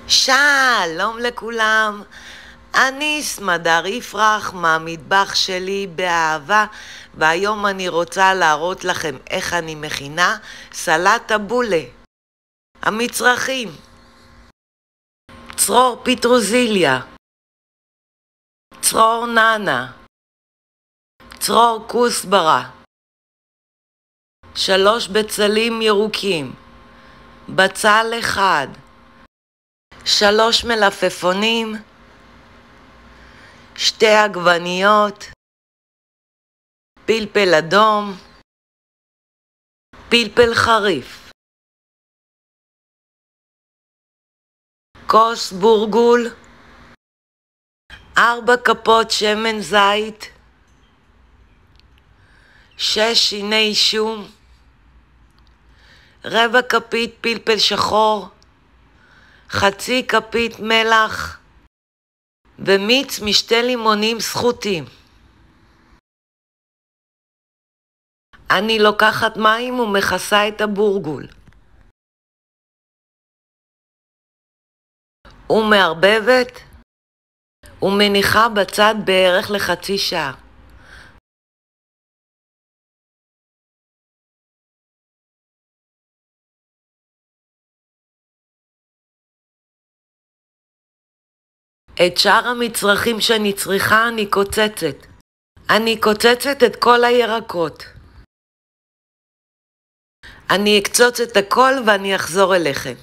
שלום לכולם, אני סמדר יפרח מהמטבח שלי באהבה, והיום אני רוצה להראות לכם איך אני מכינה סלט טבולה. המצרכים: צרור פטרוזיליה, צרור נאנה, צרור כוסברה, 3 בצלים ירוקים, בצל אחד, 3 מלפפונים, 2 עגבניות, פלפל אדום, פלפל חריף, כוס בורגול, 4 כפות שמן זית, 6 שיני שום, רבע כפית פלפל שחור, חצי כפית מלח ומיץ משתי לימונים סחוטים. אני לוקחת מים ומכסה את הבורגול ומערבבת ומניחה בצד בערך לחצי שעה. את שאר המצרכים שאני צריכה אני קוצצת. אני קוצצת את כל הירקות. אני אקצוץ את הכל ואני אחזור אליכם.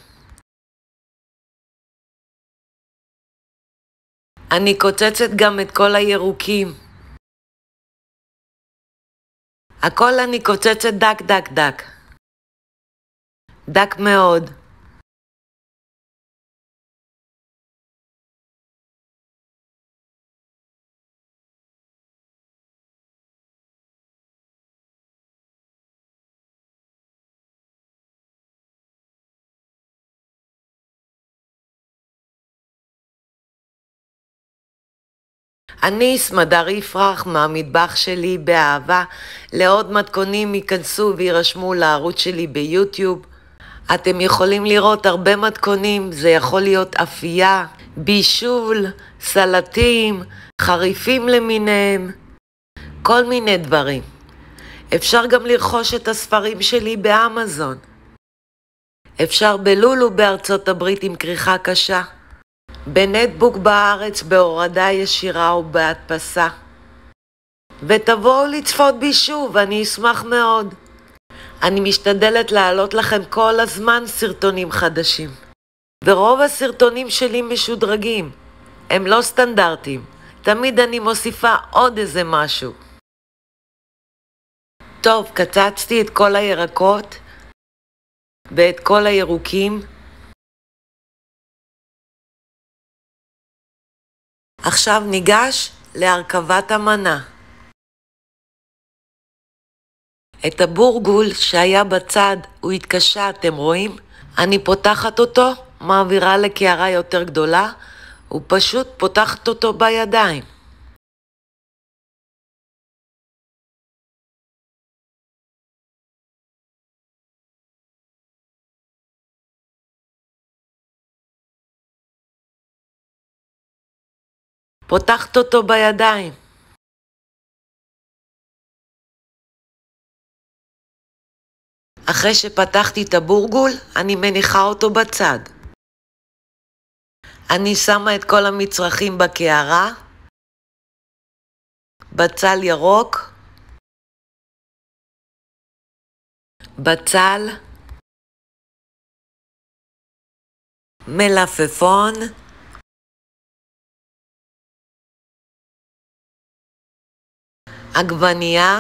אני קוצצת גם את כל הירוקים. הכל אני קוצצת דק דק דק. דק מאוד. אני סמדר יפרח מהמטבח שלי באהבה. לעוד מתכונים ייכנסו וירשמו לערוץ שלי ביוטיוב. אתם יכולים לראות הרבה מתכונים, זה יכול להיות אפייה, בישול, סלטים, חריפים למיניהם, כל מיני דברים. אפשר גם לרכוש את הספרים שלי באמזון. אפשר בלולו בארצות הברית עם כריכה קשה, בנטבוק בארץ בהורדה ישירה או בהדפסה. ותבואו לצפות בי שוב, אני אשמח מאוד. אני משתדלת להעלות לכם כל הזמן סרטונים חדשים. ורוב הסרטונים שלי משודרגים. הם לא סטנדרטיים. תמיד אני מוסיפה עוד איזה משהו. טוב, קצצתי את כל הירקות ואת כל הירוקים. עכשיו ניגש להרכבת המנה. את הבורגול שהיה בצד, הוא התקשה, אתם רואים? אני פותחת אותו, מעבירה לקערה יותר גדולה, ופשוט פותחת אותו בידיים. פותחת אותו בידיים. אחרי שפתחתי את הבורגול, אני מניחה אותו בצד. אני שמה את כל המצרכים בקערה, בצל ירוק, בצל, מלפפון, עגבנייה,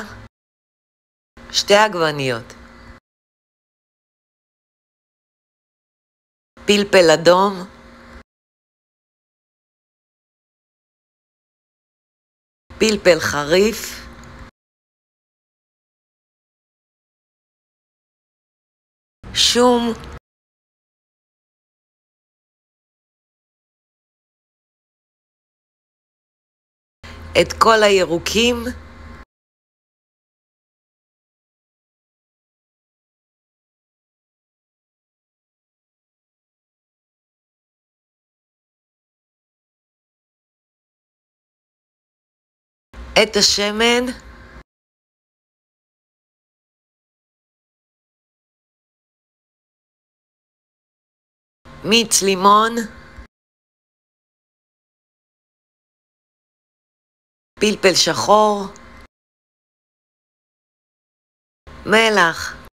2 עגבניות, פלפל אדום, פלפל חריף, שום, את כל הירוקים, את השמן, מיץ לימון, פלפל שחור, מלח.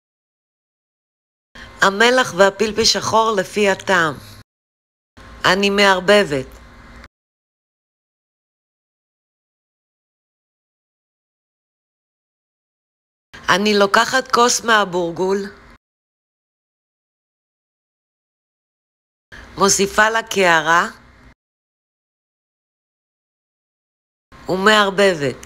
המלח והפלפל שחור לפי הטעם. אני מערבבת. אני לוקחת כוס מהבורגול, מוסיפה לה קערה ומערבבת.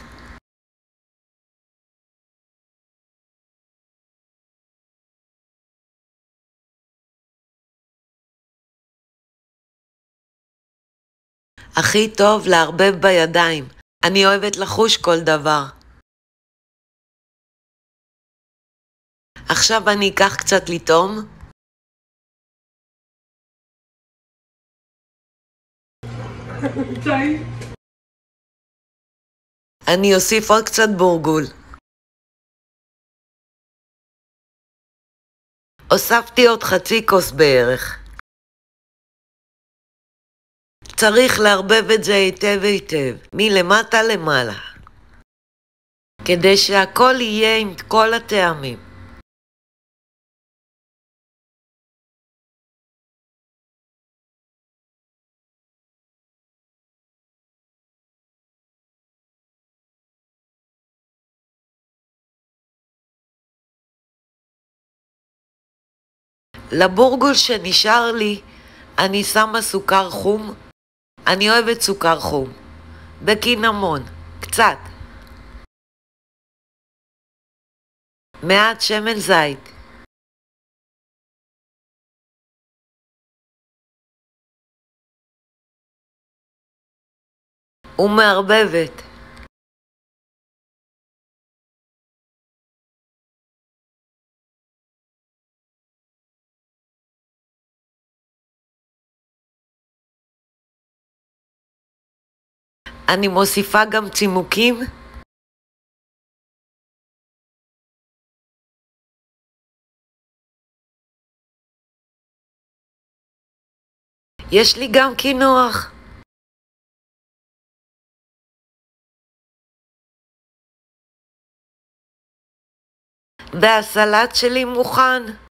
הכי טוב לערבב בידיים. אני אוהבת לחוש כל דבר. עכשיו אני אקח קצת לטעום. אני אוסיף עוד קצת בורגול. הוספתי עוד חצי כוס בערך. צריך לערבב את זה היטב היטב, מלמטה למעלה, כדי שהכל יהיה עם כל הטעמים. לבורגול שנשאר לי, אני שמה סוכר חום. אני אוהבת סוכר חום. בקינמון, קצת. מעט שמן זית. ומערבבת. אני מוסיפה גם צימוקים. יש לי גם קינוח. והסלט שלי מוכן.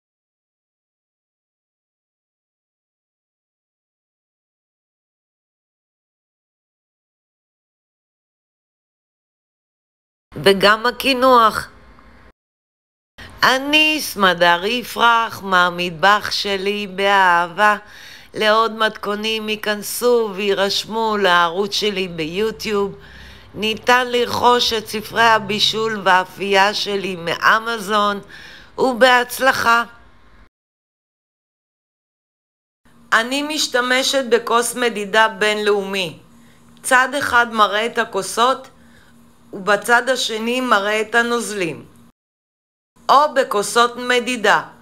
וגם הקינוח. אני סמדר יפרח מהמטבח שלי באהבה. לעוד מתכונים ייכנסו וירשמו לערוץ שלי ביוטיוב. ניתן לרכוש את ספרי הבישול והאפייה שלי מאמזון, ובהצלחה. אני משתמשת בכוס מדידה בינלאומי. צד אחד מראה את הכוסות ובצד השני מראה את הנוזלים, או בכוסות מדידה.